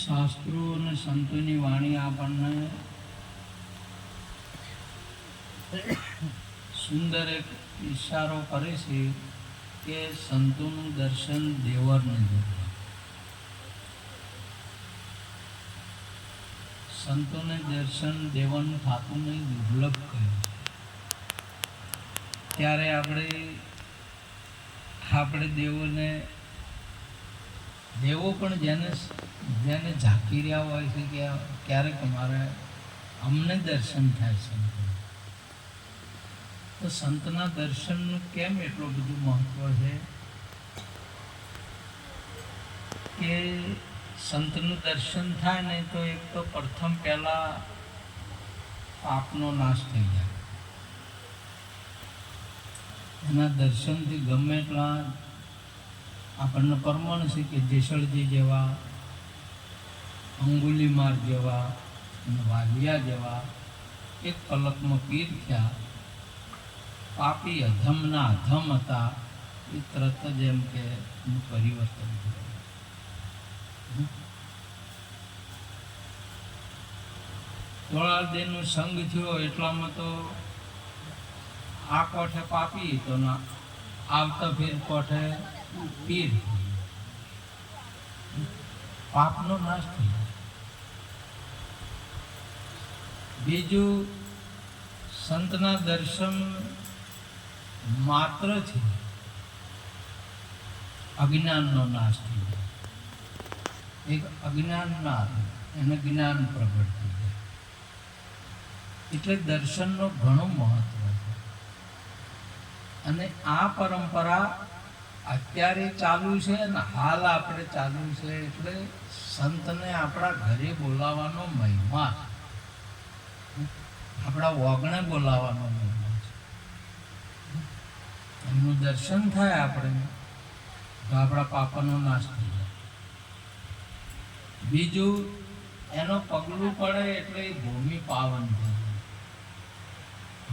શાસ્ત્રો અને સંતોની વાણી આપણને સુંદર એક ઈશારો કરે છે કે સંતોનું દર્શન દેવરને દુર્લભ. સંતોને દર્શન દેવાનું થતું નહીં, દુર્લભ કહ્યું છે. ત્યારે આપણે દેવો પણ જેને ઝાંકી રહ્યા હોય છે કે ક્યારેક અમારે અમને દર્શન થાય સંતો, તો સંતના દર્શનનું કેમ એટલું બધું મહત્વ છે કે સંતનું દર્શન થાય ને તો એક તો પ્રથમ પહેલા પાપનો નાશ થઈ જાય. એના દર્શનથી ગમે એટલા આપણને પરમાણ છે કે જેસળજી જેવા, અંગુલીમાર જેવા અને વાલિયા જેવા એક પલકમાં પીર થયા. પાપી અધમના અધમ હતા એ તરત જ એમ કે પરિવર્તન થયું. થોડા દેહનો સંગ થયો એટલામાં તો આ કોઠે પાપી તો ના આવતા ફેર કોઠે પીર, પાપનો નાશ થઈ જાય. બીજું, સંતના દર્શન માત્ર છે અજ્ઞાનનો નાશ થઈ જાય. એક અજ્ઞાન ના એને જ્ઞાન પ્રગટ થઈ જાય. એટલે દર્શનનો ઘણો મહત્વ છે. અને આ પરંપરા અત્યારે ચાલુ છે અને હાલ આપણે ચાલુ છે. એટલે સંતને આપણા ઘરે બોલાવવાનો મહિમા છે, આપણા વગણે બોલાવવાનો મહિમા છે. એમનું દર્શન થાય આપણે તો આપણા પાપનો નાશ થઈ જાય. બીજું, એનો પગલું પડે એટલે એ ભૂમિ પાવન થઈ જાય.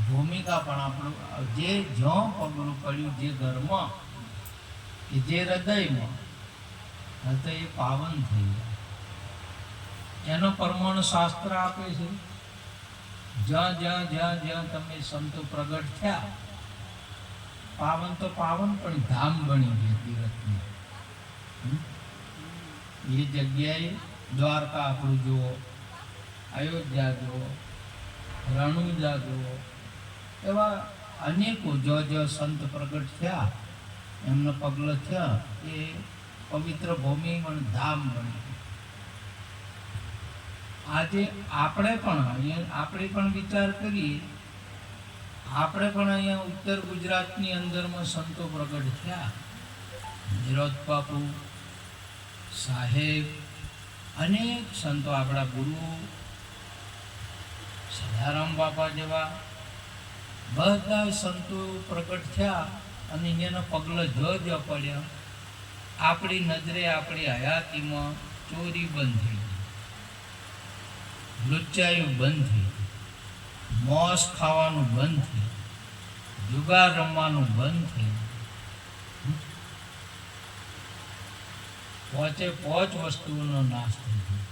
ભૂમિકા પણ આપણું જે જ્યાં પગલું પડ્યું, જે ઘરમાં કે જે હૃદયમાં, તો એ પાવન થઈ જાય. એનો પ્રમાણ શાસ્ત્ર આપે છે. જ્યાં તમે સંતો પ્રગટ થયા, પાવન તો પાવન પણ ધામ બની ગઈ તીર્થની. એ જગ્યાએ દ્વારકા આપણું જુઓ, અયોધ્યા જુઓ, રણુજા જુઓ, એવા અનેકો જો સંત પ્રગટ થયા, એમના પગલા થયા, એ પવિત્ર ભૂમિ પણ ધામ બની ગઈ. આજે આપણે પણ વિચાર કરીએ, આપણે પણ અહીંયા ઉત્તર ગુજરાતની અંદરમાં સંતો પ્રગટ થયા. નિરોધ બાપુ, સાહેબ, અનેક સંતો, આપણા ગુરુ સદારામ બાપા જેવા બધા સંતો પ્રગટ થયા. અને એના પગલા જ પડ્યા. આપણી નજરે, આપણી હયાતીમાં ચોરી બંધ થઈ ગઈ, લુચ્ચાયું બંધ થઈ ગયું, મોસ ખાવાનું બંધ થઈ ગયું, જુગાર રમવાનું બંધ થઈ ગયું. પોચ વસ્તુઓનો નાશ થઈ ગયો.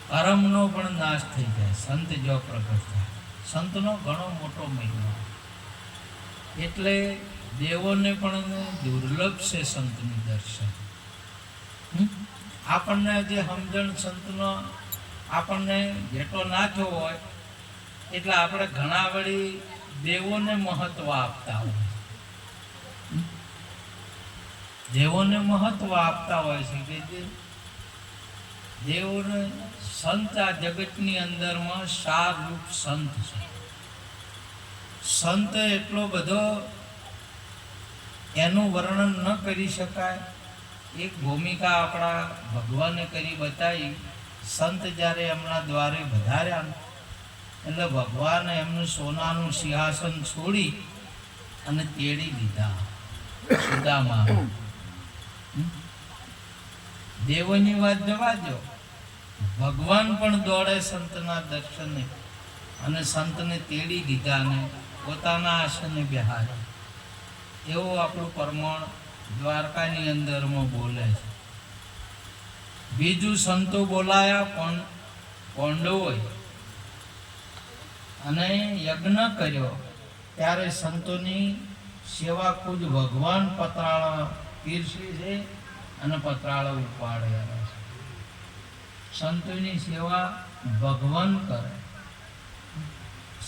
કર્મનો પણ નાશ થઈ જાય સંત જો પ્રગટ થાય. સંતનો ઘણો મોટો મહિમા. એટલે દેવોને પણ દુર્લભ છે સંતનું દર્શન. આપણને જે સમજણ સંતનો આપણને જેટલો ના થયો હોય, એટલે આપણે ઘણા વળી દેવોને મહત્વ આપતા હોય. દેવોને મહત્વ આપતા હોય છે કે જે દેવોને સંત આ જગતની અંદરમાં સારરૂપ સંત છે. સંત એટલો બધો એનું વર્ણન ન કરી શકાય. એક ભૂમિકા આપણા ભગવાને કરી બતાવી. સંત જ્યારે એમના દ્વારે વધાર્યા, એટલે ભગવાને એમનું સોનાનું સિંહાસન છોડી અને તેડી લીધા સુદામા. દેવોની વાત જવા દો, ભગવાન પણ દોડે સંતના દર્શને અને સંતને તેડી લીધા અને પોતાના આસને બેહાડ્યા. એવું આપણું પ્રમાણ દ્વારકાની અંદરમાં બોલે છે. બીજું સંતો બોલાયા પાંડવોએ અને યજ્ઞ કર્યો ત્યારે સંતોની સેવા ખુદ ભગવાન પતરાળા પીરસી છે અને પતરાળા ઉપાડ્યા છે. સંતોની સેવા ભગવાન કરે.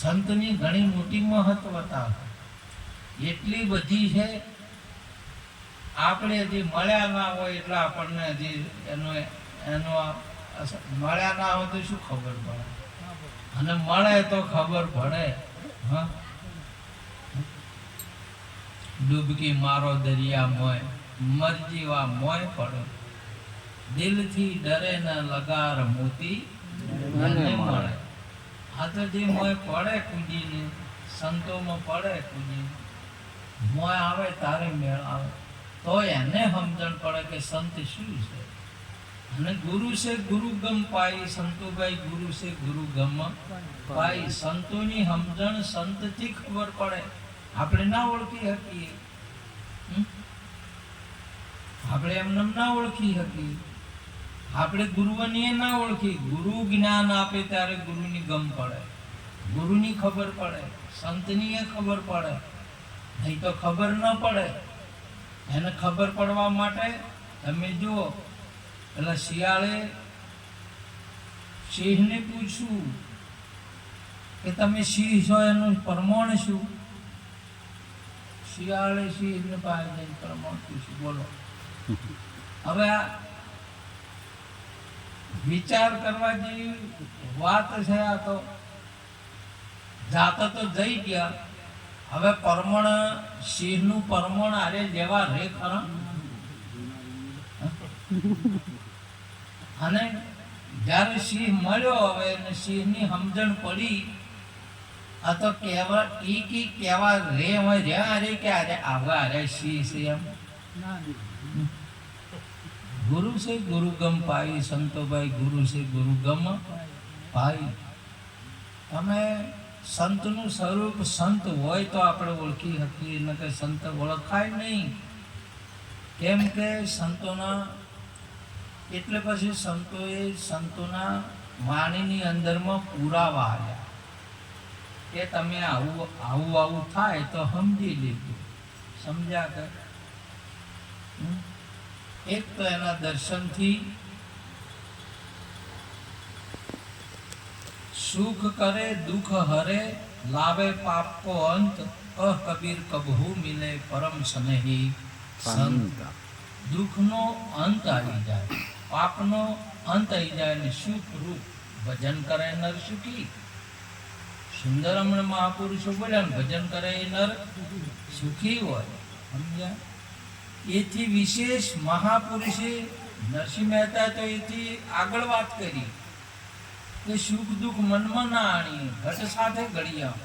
સંતની ઘણી મોટી મહત્વતા એટલી બધી છે. આપણે હજી મળ્યા ના હોય એટલે આપણને હજી એનો મળ્યા ના હોય તો શું ખબર પડે, અને મળે તો ખબર પડે. હા, ડૂબકી મારો દરિયા મોય, મરજીવા મોય પડે, દિલથી ડરે ન લગાર મોતી મને મળે. આ તો જે મોય પડે કુજીને, સંતોમાં પડે કુજીને, મોય આવે તારે મેળ આવે તો એને સમજણ પડે કે સંત શું છે. અને ગુરુ છે ગુરુ ગમ પાઈ, સંતોભાઈ ગુરુ છે ગુરુ ગમ પાઈ. સંતોની સમજણ સંતથી ખબર પડે. આપણે ના ઓળખી શકીએ, આપણે એમને ના ઓળખી શકીએ. આપણે ગુરુઓની ના ઓળખી. ગુરુ જ્ઞાન આપે ત્યારે ગુરુની ગમ પડે, ગુરુની ખબર પડે, સંતની એ ખબર પડે. નહીં તો ખબર ન પડે. એને ખબર પડવા માટે તમે જુઓ, પેલા શિયાળે સિંહને પૂછ્યું કે તમે સિંહ છો એનું પ્રમાણ શું? શિયાળે સિંહને પાસે જઈને પ્રમાણ પૂછ્યું. બોલો, હવે આ વિચાર કરવા જેવી વાત છે. આ તો જાતા તો જઈ ગયા. હવે પરમણ, સિંહનું પરમણ આરે જેવા રે ખરા. અને જ્યારે સિંહ મળ્યો, હવે એને સિંહની સમજણ પડી. આ તો કેવા કેવા રે હોય રહ્યા રે કે અરે આવા અરે સિંહ છે એમ. ગુરુ છે ગુરુ ગમ પાઈ, સંતોભાઈ ગુરુ છે ગુરુ ગમ પાઈ. તમે સંતનું સ્વરૂપ સંત હોય તો આપણે ઓળખી શકીએ, ન કે સંત ઓળખાય નહીં. કેમ કે સંતોના એટલે પછી સંતોએ સંતોના વાણીની અંદરમાં પુરાવા આવ્યા કે તમે આવું આવું આવું થાય તો સમજી લીધું. સમજ્યા કે એક તો એના દર્શનથી સુખ કરે દુઃખ હરે, લાવે પાપ કો અંત, કહ કબીર કબહુ મિલે પરમ સ્નેહી સંત. દુઃખનો અંત આવી જાય, પાપનો અંત આવી જાય ને સુખ રૂપ ભજન કરે નર સુખી. સુંદર હમણાં મહાપુરુષો બોલ્યા ને ભજન કરે એ નર સુખી હોય. સમજ્યા? એથી વિશેષ મહાપુરુષે નરસિંહ મહેતા તો એથી આગળ વાત કરી કે સુખ દુઃખ મનમાં ના આણીએ, ઘટ સાથે ઘડિયા.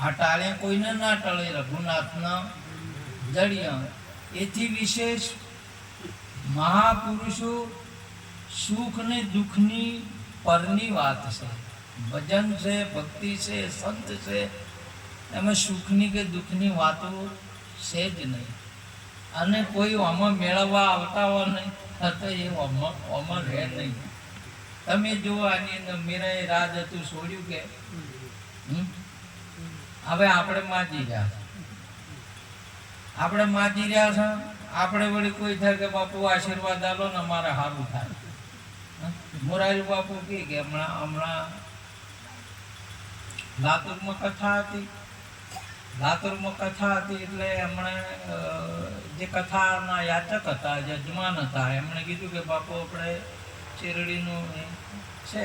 આ ટાળે કોઈને ના ટળે, રઘુનાથના જડિયા. એથી વિશેષ મહાપુરુષો સુખ ને દુઃખની પરની વાત છે. ભજન છે, ભક્તિ છે, સંત છે, એમાં સુખની કે દુઃખની વાતો છે જ નહીં. અને કોઈ આમાં મેળવવા આવતા હોય નહીં તો એ આમાં રહે નહીં. તમે જુઓ, આની અંદર મીરાએ રાજ હતું છોડ્યું કે હવે આપણે માજી રહ્યા છે. આપણે માજી રહ્યા છે. આપણે વળી કોઈ થાય કે બાપુ આશીર્વાદ આલો ને અમારે સારું થાય. મોરારી બાપુ કે હમણાં લાતુરમાં કથા હતી. લાતુરમાં કથા હતી એટલે એમણે જે કથાના યાચક હતા, યજમાન હતા, એમણે કીધું કે બાપુ આપણે શેરડીનું છે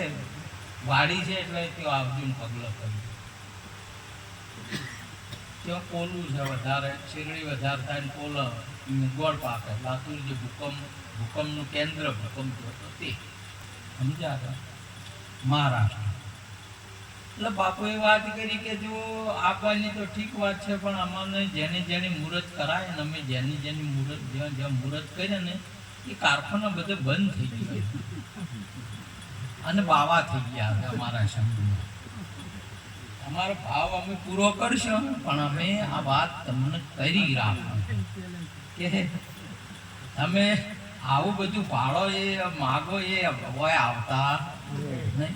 વાડી છે એટલે ત્યાં આવજો ને પગલો કરી. ત્યાં પોલું છે વધારે, શેરડી વધારે થાય ને પોલા ગોળ પાકે. લાતુર જે ભૂકંપનું કેન્દ્ર ભૂકંપ હતો તે સમજ્યા મહારાષ્ટ્ર. એટલે બાપુએ વાત કરી કે જો આપવાની તો ઠીક વાત છે, પણ અમને જેની મુહૂર્ત કરાય ને અમે જેની મુહૂર્ત જ્યાં મુહૂર્ત કરીએ ને એ કારખાના બધે બંધ થઈ ગયા અને બાવા થઈ ગયા અમારા શબ્દમાં. અમારો ભાવ અમે પૂરો કરશું, પણ અમે આ વાત તમને કરી રાખો કે તમે આવું બધું પાડો એ માગો એ હોય આવતા નહીં.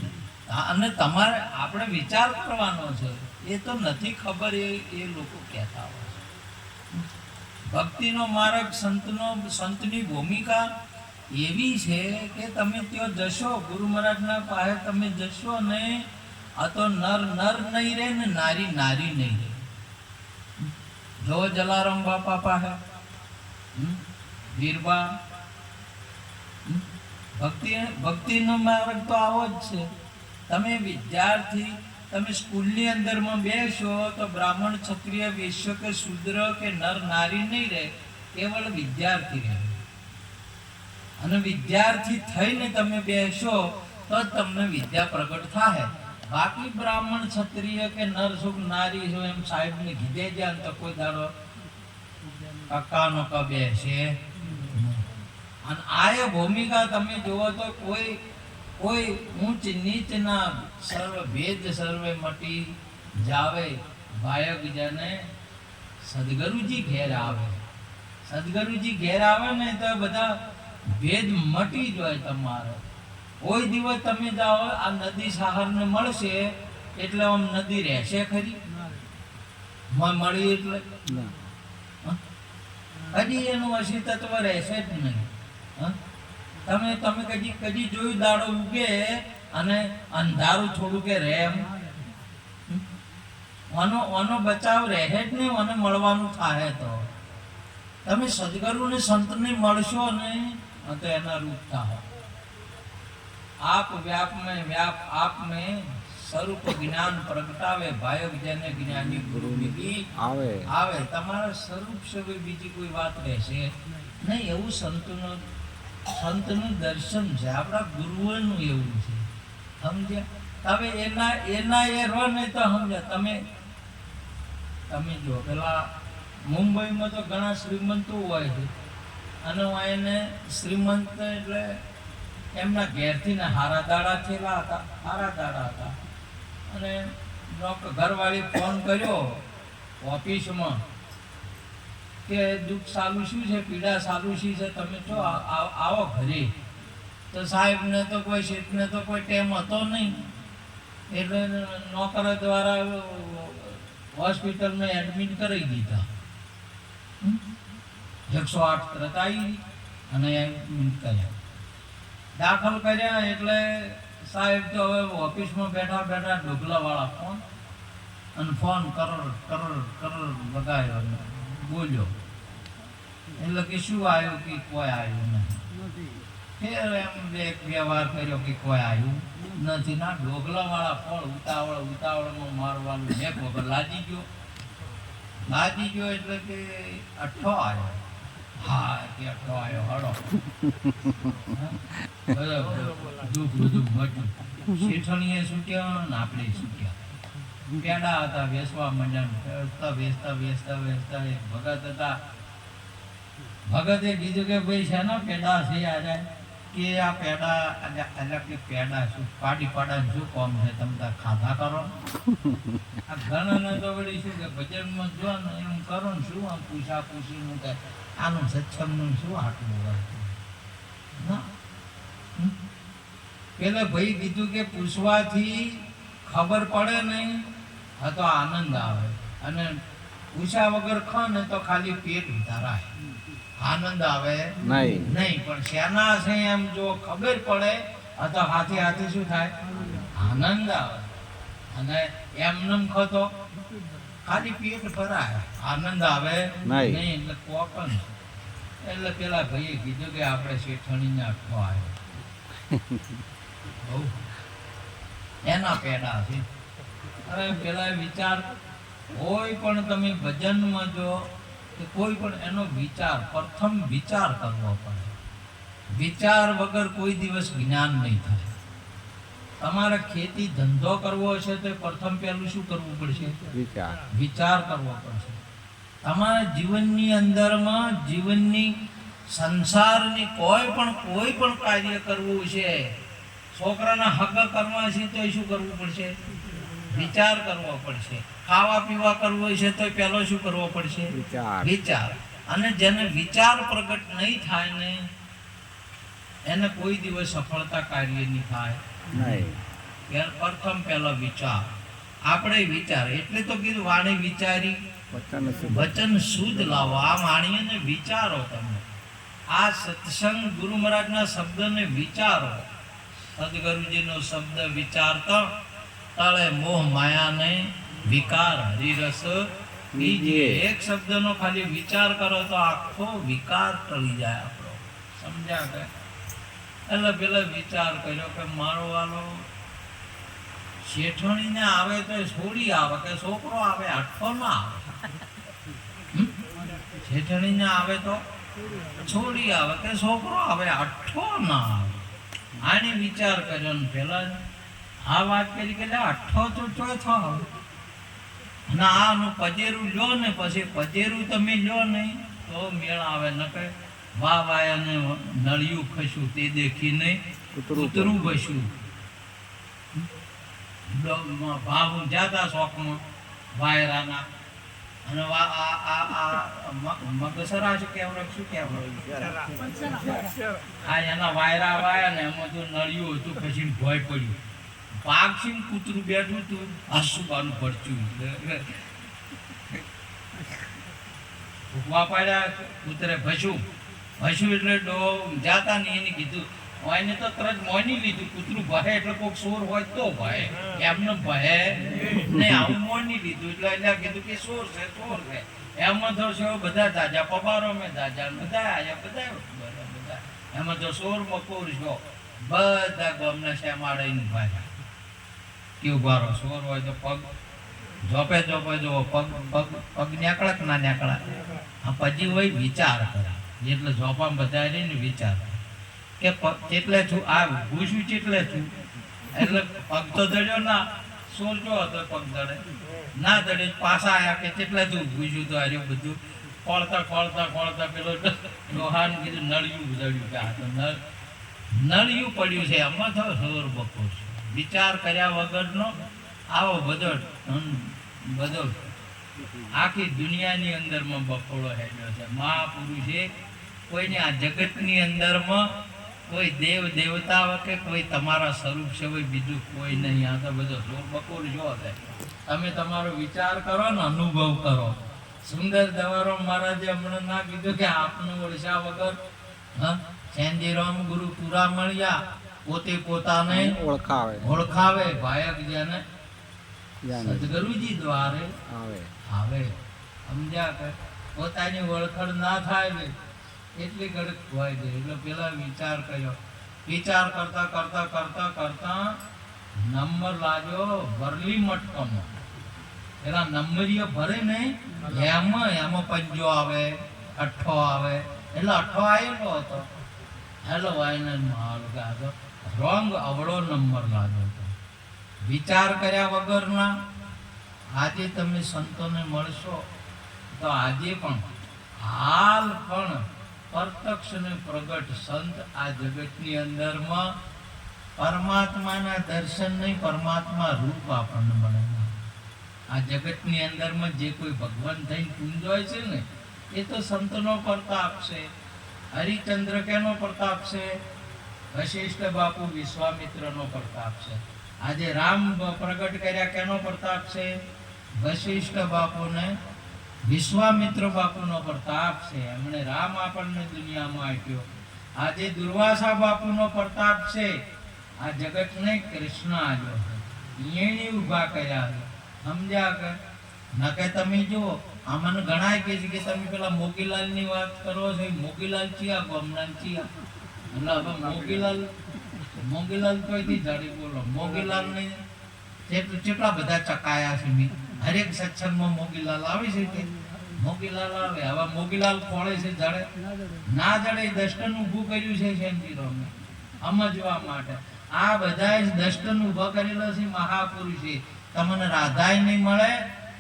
અને તમારે આપણે વિચાર કરવાનો છે. એ તો નથી ખબર એ લોકો કહેતા હોય છે. ભક્તિનો માર્ગ સંતની ભૂમિકા એવી છે કે તમે ત્યાં જશો, ગુરુ મહારાજના પાસે તમે જશો ને, આ તો નર નર નહીં રહે ને નારી નારી નહીં રહે. જો જલારામ બાપા પાસે વીરબા, ભક્તિનો માર્ગ તો આવો જ છે. તમે વિદ્યાર્થી, તમે સ્કૂલની અંદરમાં બેસો તો બ્રાહ્મણ, ક્ષત્રિય, વૈશ્ય કે શૂદ્ર કે નર નારી નહીં રહે, કેવળ વિદ્યાર્થી રહે. અને વિદ્યાર્થી થઈને તમે બેસો તો જ તમને વિદ્યા પ્રગટ થાય. બાકી બ્રાહ્મણ, ક્ષત્રિય કે નર સુખ નારી છો એમ સાહેબને કીધે જાય તો કોઈ દાડો કક્કાનો ક બેસે. અને આ ભૂમિકા તમે જુઓ તો કોઈ ઊંચ નીચના સર્વ ભેદ સર્વે મટી જાવે. બાયક જને સદગુરુજી ઘેર આવે. સદગુરુજી ઘેર આવે ને તો બધા ભેદ મટી જાય તમારો. કોઈ દિવસ તમે જાઓ આ નદી સહારને મળશે એટલે આમ નદી રહેશે ખરી? મળી એટલે હજી એનું અસ્તિત્વ રહેશે જ નહીં. તમે કદી જોયું દાડો ઉગે અને અંધારું થોડું કે રહે એમ? આનો બચાવ રહે જ નહીં. અને મળવાનું થાય તો તમે સદગુરુ ને સંતને મળશો ને તો એના રૂપ થાઓ. आप व्याप में व्याप आप में स्वरूप ज्ञान प्रगटावे. भायक जने ज्ञानी गुरु मिली आवे. તમારા સ્વરૂપ સિવાય બીજી કોઈ વાત રહેશે નહીં. એવું સંતનું દર્શન છે. આપણા ગુરુઓનું એવું છે. સમજ્યા? હવે એના એ રહો ને તો સમજ્યા. તમે જો પેલા મુંબઈમાં તો ઘણા શ્રીમંતો હોય છે. અને એને શ્રીમંત એટલે એમના ઘેરથી ને હારા દાડા થયેલા હતા. અને ઘરવાળી ફોન કર્યો ઓફિસમાં કે દુઃખ સાલું શું છે, પીડા સાલું શી છે, તમે જો આવો ઘરે. તો સાહેબને તો કોઈ શેઠને તો કોઈ ટેમ હતો નહીં. એટલે નોકર દ્વારા હોસ્પિટલમાં એડમિટ કરી દીધા. 108 તરત આવી અને એડમિટ કર્યા, દાખલ કર્યા. એટલે સાહેબ તો હવે ઓફિસમાં બેઠા બેઠા ઢોકલાવાળા ફોન કરોડ લગાવ્યો, બોલ્યો. એટલે કે શું આવ્યું? કે કોઈ આવ્યું નથી. ફેર એમ એક બે વાર કર્યો કે કોઈ આવ્યું નથી. ના, ઢોકલાવાળા ફોન ઉતાવળમાં મારવાનું એક વખત લાગી ગયો. એટલે કે અઠ્ઠો આવ્યો. હા, કે અઠ્ઠો આવ્યો. હળો બધું મટ્યું. શેઠણીએ છૂટ્યા ને આપણે છૂટ્યા. પેડા હતા, વેચવા માંડ્યા. વેચતા એક ભગત હતા. ભગતે કીધું કે ભાઈ છે ને પેડા છે આજે, કે આ પેડા એટલે કે પેડા શું પાડા શું કોમ છે, તમે ખાધા કરો. આ ઘણાને તો વળી શું કે બજારમાં જો ને એમ કરો ને શું આમ પૂછીનું કે આનું સક્ષમનું શું આટલું હોય ના. પેલા ભાઈ કીધું કે પૂછવાથી ખબર પડે નહીં, હા તો આનંદ આવે. અને પૂછ્યા વગર ખા ને તો ખાલી પેટ ધરાય, આનંદ આવે નહીં. પણ શેના છે એમ જો ખબર પડે તો હાથે શું થાય? આનંદ આવે. અને એમનેમ ખતો ખાલી પેટ ભરાય, આનંદ આવે નહીં. એટલે કોકન. એટલે પેલા ભાઈએ કીધું કે આપણે શેઠણીને અઠ્ઠો આવ્યો. એના પેડા છે. હવે પેલા વિચાર કોઈ પણ તમે ભજનમાં જો કોઈ પણ એનો પ્રથમ વિચાર કરવો પડે. વિચાર વગર કોઈ દિવસ જ્ઞાન નહીં થાય. તમારે ખેતી ધંધો કરવો હશે તો પ્રથમ પહેલું શું કરવું પડશે? વિચાર કરવો પડશે. તમારા જીવનની અંદરમાં સંસારની કોઈ પણ કાર્ય કરવું છે, છોકરાના હક કરવા છે તો શું કરવું પડશે? વિચાર કરવો પડશે. ખાવા પીવા કરવું છે તો પહેલો શું કરવો પડશે? વિચાર. અને જેને વિચાર પ્રગટ નહીં થાય ને એને કોઈ દિવસ સફળતા કાર્ય નહીં થાય નહીં. પ્રથમ પહેલો વિચાર આપણે વિચાર એટલે તો કીધું વાણી વિચારી વચન શુદ્ધ લાવો. આ વાણીને વિચારો. તમે આ સત્સંગ ગુરુ મહારાજના શબ્દને વિચારો. સદગુરુજીનો શબ્દ વિચારતા તળે મોહ માયાને વિકાર હરિરસ બીજે. એક શબ્દનો ખાલી વિચાર કરો તો આખો વિકાર ટળી જાય આપણો. સમજ્યા કે? એટલે પેલા વિચાર કર્યો કે મારો વાલો શેઠણીને આવે તો છોડી આવે કે છોકરો આવે આઠો ના આવે. શેઠણીને આવે તો છોડી આવે કે છોકરો આવે આઠો ના આવે. આને વિચાર કર્યો ને પેલા આ વાત કરી કે આઠો તો ચોથો આવે. અને આનું પજેરું લ્યો ને પછી પજેરું તમે લ્યો નહીં તો મેળ આવે. ન કે વાહ વાયાને નળિયું ખસ્યું તે દેખી નહીં કૂતરું બસ્યું. ભાવ જાતા શોખમાં વાયરાના અને મગસરા શું કહેવાય શું કહેવાય આ એના વાયરા વાયા ને એમાં જો નળિયું હતું પછી ભય પડ્યું. પાક્ષી કૂતરું બેઠું તું આસુબાનું પડચ્યું. ભૂખવા પાડ્યા કૂતરે ભસ્યું એટલે જાતા નહીં. એને કીધું એને તો તરત મોની લીધું. કૂતરું ભય એટલે કોઈક સોર હોય તો ભય, એમને ભય નહીં. આવું મોની લીધું એટલે કીધું કે સોર છે સોર છે. એમાં તો બધા દાજા પબારો મેં દાજા બધા આવ્યા બધા એમાં તો સોર મકોર છો બધા ગમના શેમાડે ભાઈ કેવું બારો સોર હોય તો પગ જોપે જોપે જો પગ પગ પગ નેકળા કે ના નેકળા. આ પછી હોય વિચાર કરે એટલે જોપામાં બધા ને વિચાર કે કેટલે છું આ ભૂસું કેટલે છું એટલે પગ તો દડ્યો ના. સોર જો હતો પગ દડે ના દડે પાછા આવ્યા કે કેટલે તું ભૂસ્યું તો હાર્યું બધું ખોળતા ખોળતા ખોળતા પેલો લોહાન કીધું નળિયું દડ્યું કે આ તો નળિયું પડ્યું છે. આમાં તો સોર બકો છે. વિચાર કર્યા વગરનો આવો બધો બધો આખી દુનિયાની અંદરમાં બકોળો હેડ્યો છે. મહાપુરુષે કોઈને આ જગતની અંદરમાં કોઈ દેવ દેવતા કે કોઈ તમારા સ્વરૂપ છે હોય બીજું કોઈ નહીં. આ તો બધો સોર બકોર જો છે. તમે તમારો વિચાર કરો ને અનુભવ કરો. સુંદર દવારો મહારાજે હમણાં ના કીધું કે આપનું ઓળશા વગર સેન્દીરામ ગુરુ પૂરા મળ્યા પોતે પોતાને ઓળખાવે ભાયક જેને સદગુરુજી દ્વારે આવે. સમજ્યા કે પોતાની ઓળખણ ના થાય એટલી ઘડી ખોવાઈ ગઈ. એટલે પેલા વિચાર કર્યો. વિચાર કરતા કરતા કરતા કરતા નંબર લાગ્યો વરલી મટકમાં. પેલા નંબરીઓ ભરે ને એમાં પંજો આવે અઠ્ઠો આવે. એટલે અઠ્ઠો આવેલો હતો. હેલો વાયનર રોંગ અવળો નંબર લાગ્યો હતો. વિચાર કર્યા વગરના આજે તમે સંતોને મળશો તો આજે પણ હાલ પણ પ્રત્યક્ષ ને પ્રગટ સંત આ જગતની અંદરમાં પરમાત્માના દર્શન નહીં પરમાત્મા રૂપ આપણને મળે. આ જગતની અંદરમાં જે કોઈ ભગવાન થઈને પૂંજોય છે ને એ તો સંતનો પ્રતાપ છે. હરિચંદ્ર કેનો પ્રતાપ છે? વશિષ્ઠ બાપુ વિશ્વામિત્રનો પ્રતાપ છે. આજે રામ પ્રગટ કર્યા કેનો પ્રતાપ છે? વશિષ્ઠ બાપુને વિશ્વામિત્ર બાપુનો પ્રતાપ છે. એમણે રામ આપણને દુનિયામાં આપ્યો. આજે દુર્વાસા બાપુનો પ્રતાપ છે. આ જગતને કૃષ્ણ આવ્યો એને ઉભા કર્યા. સમજ્યા કે ન કે તમે જુઓ આમાં ઘણા કે છે કે તમે પેલા મોગીલાલની વાત કરો છો. મોગીલાલ ચિયા ગમનાન ચિયા એટલે હવે મોગીલાલ કોઈથી જાડી બોલો. મોગીલાલને કેટલા બધા ચકાયા છે. મેં હરેક સત્સંગમાં મોગીલાલ આવે છે કે મોગીલાલ આવે. હવે મોગીલાલ ખોળે છે જડે ના જડે દર્શન ઊભું કર્યું છે શેન્દીરામે સમજવા માટે. આ બધા દર્શન ઊભા કરેલા છે મહાપુરુષે. તમને રાધાય નહીં મળે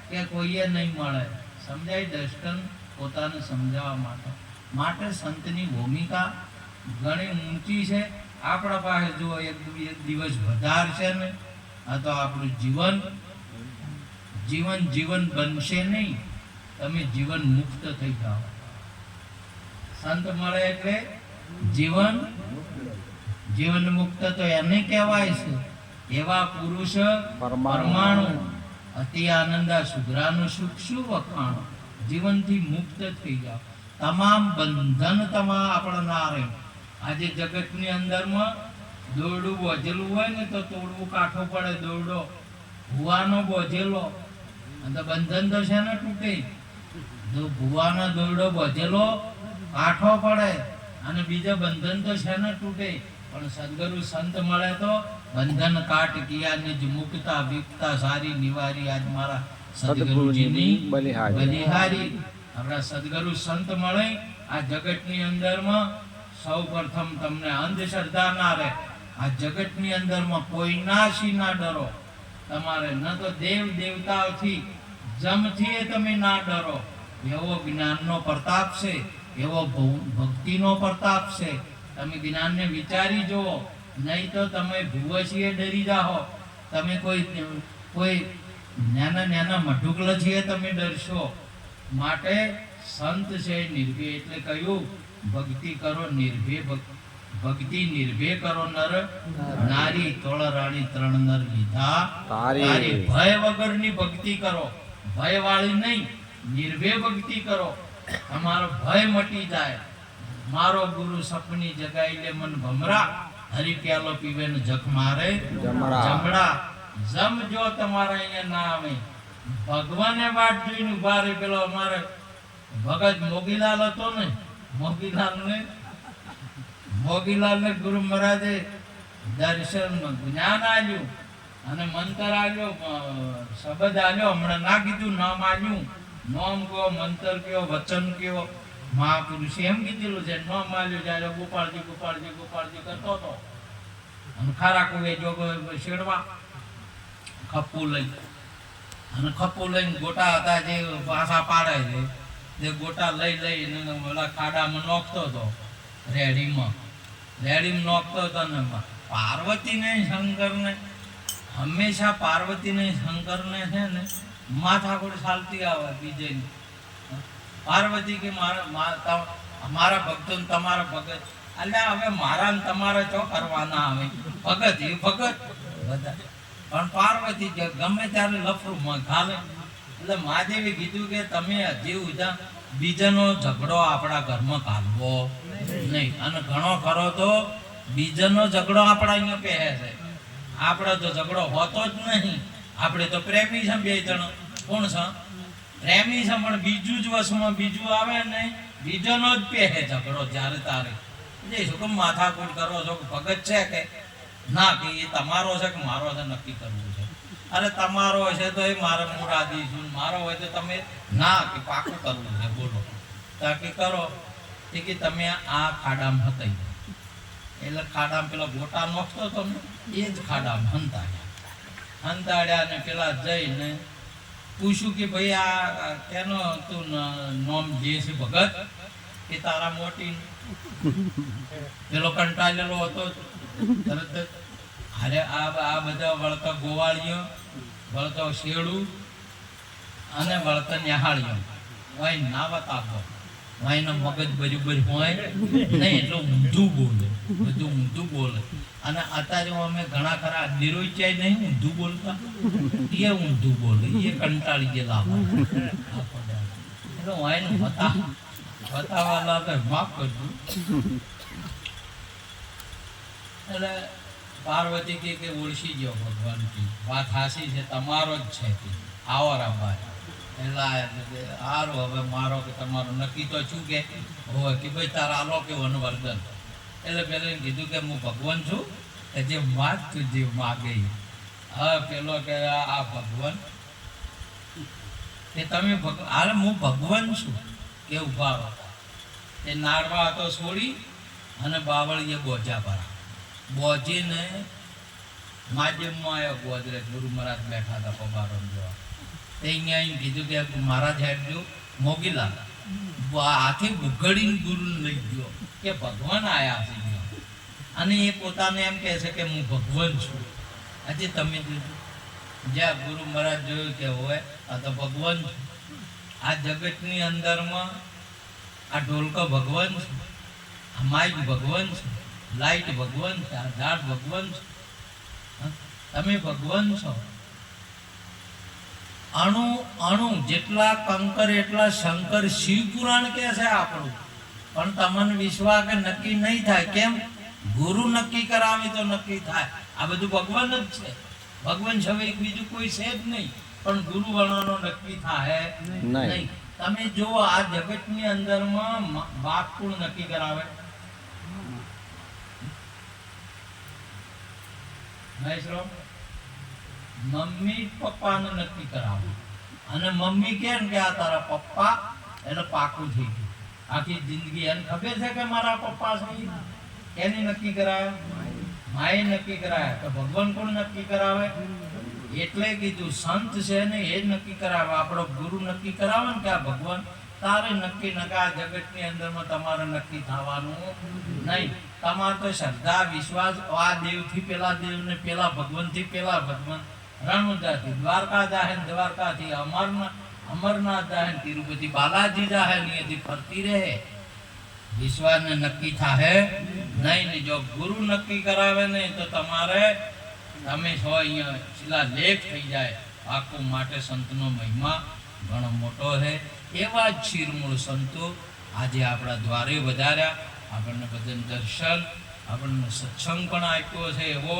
કે કોઈએ નહીં મળે. સમજાય? દર્શન પોતાને સમજાવવા માટે સંતની ભૂમિકા ઘણી ઊંચી છે. આપણા પાસે જો એક દિવસ વધાર છે ને આ તો આપણું જીવન બનશે નહીં. તમે જીવન મુક્ત થઈ જાઓ. સંત મળે એટલે જીવન જીવન મુક્ત તો એને કહેવાય છે. એવા પુરુષ પરમાણુ અતિ આનંદા શુદ્રાનું સુખ શું વખાણો. જીવનથી મુક્ત થઈ જાઓ. તમામ બંધન આપણા ના રહે. આજે જગતની અંદરમાં દોરડું બોજેલું હોય ને તો તોડવું કાઠો પડે. દોરડો ભુવાનો બોજેલો અને બંધન તો છે ને તૂટે. જો ભુવાનો દોરડો બોજેલો કાઠો પડે અને બીજા બંધન તો છે ને તૂટે. પણ સદગુરુ સંત મળે તો બંધન કાટ કિયા નિજ મુક્તા વિકતા સારી નિવારી. આજ મારા સદગુરુજીની બલિહારી. આપણા સદગુરુ સંત મળે આ જગતની અંદરમાં સૌ પ્રથમ તમને અંધશ્રદ્ધા ના રહે. આ જગતની અંદરમાં કોઈ નાશી ના ડરો. તમારે ન તો દેવ દેવતાઓથી જમથી તમે ના ડરો. એવો જ્ઞાનનો પ્રતાપ છે, એવો ભક્તિનો પ્રતાપ છે. તમે જ્ઞાનને વિચારી જુઓ, નહીં તો તમે ભૂવસીએ ડરી જાઓ. તમે કોઈ નાના મઢુકલા છીએ તમે ડરશો. માટે સંત છે નિર્ભય. એટલે કહ્યું ભક્તિ કરો નિર્ભય. ભક્તિ નિર્ભય કરો નર નારી. તોળ રાણી ત્રણ નર લીધા તારી. ભય વગરની ભક્તિ કરો. ભય વાળી નહીં, નિર્ભય ભક્તિ કરો. તમારો ભય મટી જાય. મારો ગુરુ સપની જગાઈ લે મન ભમરા. હરી પ્યાલો પીવે ને જખ મારે જમડા. જમ જો તમારા અહીંયા ના આવે. ભગવાને વાટ જોઈને ઉભા રહે. પેલો અમારે ભગત મોગીલાલ હતો ને, મોગીલાલ ને ગુરુ મહારાજે દર્શન જ્ઞાન આલ્યું અને મંત્ર આલ્યો, શબ્દ આલ્યો. હમણાં ના કીધું, નામ આલ્યું. નામ કયો, મંત્ર કયો, વચન કયો. મહાપુરુષે એમ કીધેલું છે. નામ આલ્યું જ્યારે ગોપાળજી ગોપાળજી ગોપાળજી કરતો હતો. અને ખારા કુએ જો શેડવા ખપ્પુ લઈ અને ખપ્પુ લઈને ગોટા હતા જે પાછા પાડે છે, જે ગોટા લઈને ઓલા ખાડામાં નોખતો હતો. રેડીમાં નોખતો હતો ને પાર્વતીને શંકરને હંમેશા પાર્વતીને શંકરને છે ને માથાકૂટ ચાલતી આવે. બીજેની પાર્વતી કે મારા ભક્તો ને તમારા ભગત. અલ્યા હવે મારા ને તમારા ચો કરવાના આવે. ભગત એ ભગત બધા. પણ પાર્વતી ગમે ત્યારે લફરું ખાલે. એટલે મહાદેવે કીધું કે તમે હજી ઉધા બીજાનો ઝઘડો આપણા ઘરમાં કાઢવો નહીં. અને ઘણો ખરો તો બીજાનો ઝઘડો આપણા અહીંયા પહેરે છે. આપણે તો ઝઘડો હોતો જ નહીં. આપણે તો પ્રેમી છે. બે જણ કોણ છે? પ્રેમી છે. પણ બીજું જ વસમાં બીજું આવે ને બીજાનો જ પહેરે ઝઘડો જ્યારે તારે. એટલે શું કેમ માથાકૂટ કરો છો? ભગત છે કે ના કે એ તમારો છે કે મારો છે નક્કી કરવું છે. અરે તમારો હશે તો એ મારે મુરાદી છું, મારો હોય તો તમે ના કે પાકું કરવું છે. બોલો તાકી કરો કે તમે આ ખાડામાં હતાઈ. એટલે ખાડામાં પેલા ગોટા નોખતો હતો ને એ જ ખાડામાં હંતાડ્યા ને પેલા જઈને પૂછ્યું કે ભાઈ આ કેનો તું નોમ જે છે ભગત? એ તારા મોટી. પેલો કંટાળેલો હતો. તરત અરે આ બધા વળતા ગોવાળીઓ, વળતો શેડું અને વળતા નિહાળીઓ હોય ના બતાવો. એનો મગજ બરોબર હોય નહીં એટલે ઊંધું બોલે, બધું ઊંધું બોલે. અને અત્યારે અમે ઘણા ખરા નિરોચાય નહીં ઊંધું બોલતા, એ ઊંધું બોલે, એ કંટાળી ગયેલા. એટલે હોય ને બતાવવાના તો માફ કરજો. એટલે પાર્વતી કે ઓળખી ગયો ભગવાન કે વાત હાસી છે, તમારો જ છે કે આવો રાભાઈ. એટલે સારું હવે મારો કે તમારો નક્કી તો છું કે હોય કે ભાઈ તારા આલો કે વનવર્ધન. એટલે પેલા કીધું કે હું ભગવાન છું કે જે માગ તું જે માગે. હવે પેલો કે આ ભગવાન કે તમે અરે હું ભગવાન છું કે ઉભા હતા. એ નાડવા હતો છોડી અને બાવળીએ બોજા ભરા. બોજીને માધ્યમમાં આવ્યો ગોદરેજ. ગુરુ મહારાજ બેઠા હતા પગારો જોવા. અહીંયા કીધું કે મહારાજ હેડ જો મોગીલાલ હાથી ઉઘડીને ગુરુને લઈ ગયો કે ભગવાન આયા છે. અને એ પોતાને એમ કહે છે કે હું ભગવાન છું. આજે તમે જ્યાં ગુરુ મહારાજ જોયું કે હોય આ તો ભગવાન છું. આ જગતની અંદરમાં આ ઢોલકો ભગવાન છે, આ માઇક ભગવાન છે, લાઈટ ભગવાન છે, આ ઝાડ ભગવાન છે, હા? તમે ભગવાન છો. અણુ અણુ જેટલા કંકર એટલા શંકર. શિવ પુરાણ કે છે આપણું, પણ તમને વિશ્વાસ કે નક્કી નહીં થાય. કેમ? ગુરુ નક્કી કરાવે તો નક્કી થાય. આ બધું ભગવાન જ છે. ભગવાન સિવાય બીજું કોઈ છે જ નહીં, પણ ગુરુ વર્ણનો નક્કી થાય નહીં. તમે જો આ જગતની અંદરમાં બાપ કોણ નક્કી કરાવે? મમ્મી પપ્પાને નક્કી કરાવે. અને મમ્મી કહે ને કે આ તારા પપ્પા, એટલે પાકું થઈ ગયું. આખી જિંદગી એને ખબર છે કે મારા પપ્પા છે. એની નક્કી કરાવે? માએ નક્કી કરાવે. તો ભગવાન કોણ નક્કી કરાવે? એટલે કીધું સંત છે ને એ જ નક્કી કરાવે. આપણો ગુરુ નક્કી કરાવે ને કે આ ભગવાન, તારે નક્કી નકા આ જગતની અંદરમાં તમારે નક્કી થવાનું નહીં. તમારે તો શ્રદ્ધા વિશ્વાસ આ દેવથી પેલા દેવ ને પેલા ભગવાનથી પેલા ભગવાન, રણુજાથી દ્વારકા જાહે, દ્વારકાથી અમરનાથ જાહે, તિરુપતિ બાલાજી જાહે, અહીંયાથી ફરતી રહે. વિશ્વાસને નક્કી થાય નહીં ને જો ગુરુ નક્કી કરાવે નહીં તો તમારે તમે છો અહીંયા શિલાલેખ થઈ જાય. આખું માટે સંતનો મહિમા ઘણો મોટો છે. એવા જ શિરમૂળ સંતો આજે આપણા દ્વારે વધાર્યા. આપણને ભજન દર્શન, આપણને સત્સંગ પણ આપ્યો છે. એવો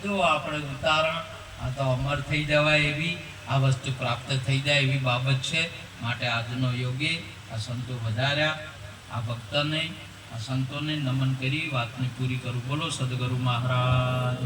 જો આપણે ઉતારણ, આ તો અમર થઈ જવાય એવી, આ વસ્તુ પ્રાપ્ત થઈ જાય એવી બાબત છે. માટે આજનો યોગે આ સંતો વધાર્યા. આ ભક્તને, આ સંતોને નમન કરી વાતને પૂરી કરું. બોલો સદગુરુ મહારાજ.